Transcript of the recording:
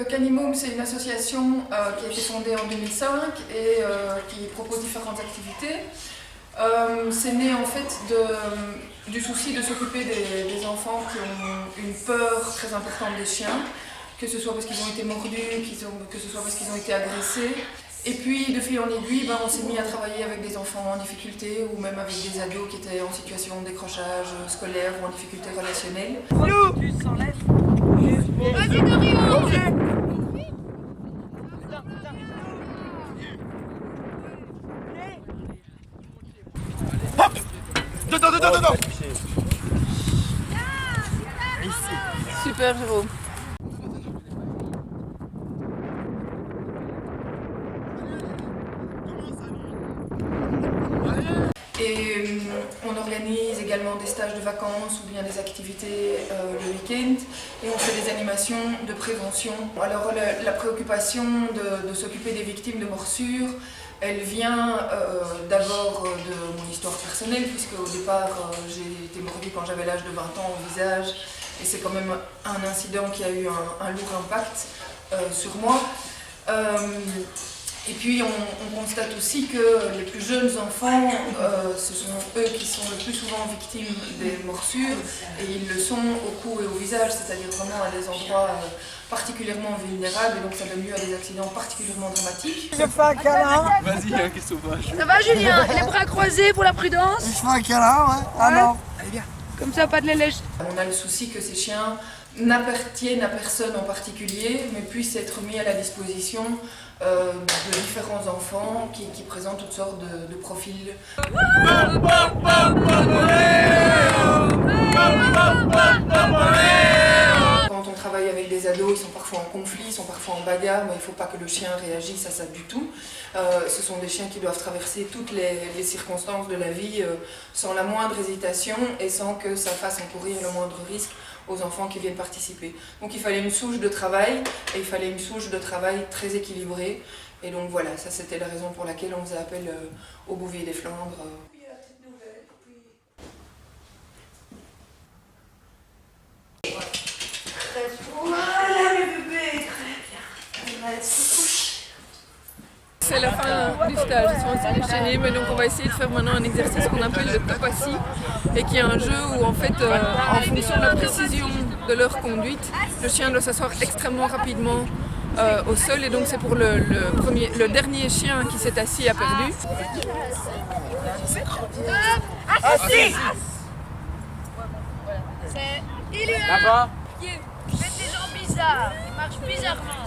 Canimum, c'est une association qui a été fondée en 2005 et qui propose différentes activités. C'est né en fait du souci de s'occuper des enfants qui ont une peur très importante des chiens, que ce soit parce qu'ils ont été mordus, que ce soit parce qu'ils ont été agressés. Et puis, de fil en aiguille, on s'est mis à travailler avec des enfants en difficulté ou même avec des ados qui étaient en situation de décrochage scolaire ou en difficulté relationnelle. Vas-y, Dorian! Hop! Dedans! Super, Jérôme. Et on organise également des stages de vacances ou bien des activités le week-end et on fait des animations de prévention. Alors la préoccupation de s'occuper des victimes de morsures, elle vient d'abord de mon histoire personnelle puisque au départ j'ai été mordue quand j'avais l'âge de 20 ans au visage et c'est quand même un incident qui a eu un lourd impact sur moi. Et puis on constate aussi que les plus jeunes enfants, ce sont eux qui sont le plus souvent victimes des morsures et ils le sont au cou et au visage, c'est-à-dire vraiment à des endroits particulièrement vulnérables et donc ça donne lieu à des accidents particulièrement dramatiques. Je fais un câlin. Vas-y, qu'est-ce qu'on va? Ça va, Julien? Les bras croisés pour la prudence? Je fais un câlin, ouais. Ah non. Allez, viens. Comme ça, pas de lèche. On a le souci que ces chiens n'appartiennent à personne en particulier, mais puissent être mis à la disposition de différents enfants qui présentent toutes sortes de profils. Quand on travaille avec des ados, ils sont parfois en conflit, ils sont parfois en bagarre, mais il ne faut pas que le chien réagisse à ça du tout. Ce sont des chiens qui doivent traverser toutes les circonstances de la vie sans la moindre hésitation et sans que ça fasse encourir le moindre risque aux enfants qui viennent participer. Donc il fallait une souche de travail et il fallait une souche de travail très équilibrée. Et donc voilà, ça c'était la raison pour laquelle on faisait appel au Bouvier des Flandres. Voilà, mes bébés. Très bien. C'est la fin du stage, ils sont assez déchaînés, mais donc on va essayer de faire maintenant un exercice qu'on appelle le Topassi et qui est un jeu où en fait, en fonction de la précision de leur conduite, le chien doit s'asseoir extrêmement rapidement au sol et donc c'est pour le dernier chien qui s'est assis a perdu. Assis. C'est idéal. Faites des jambes bizarres, ils marchent bizarrement.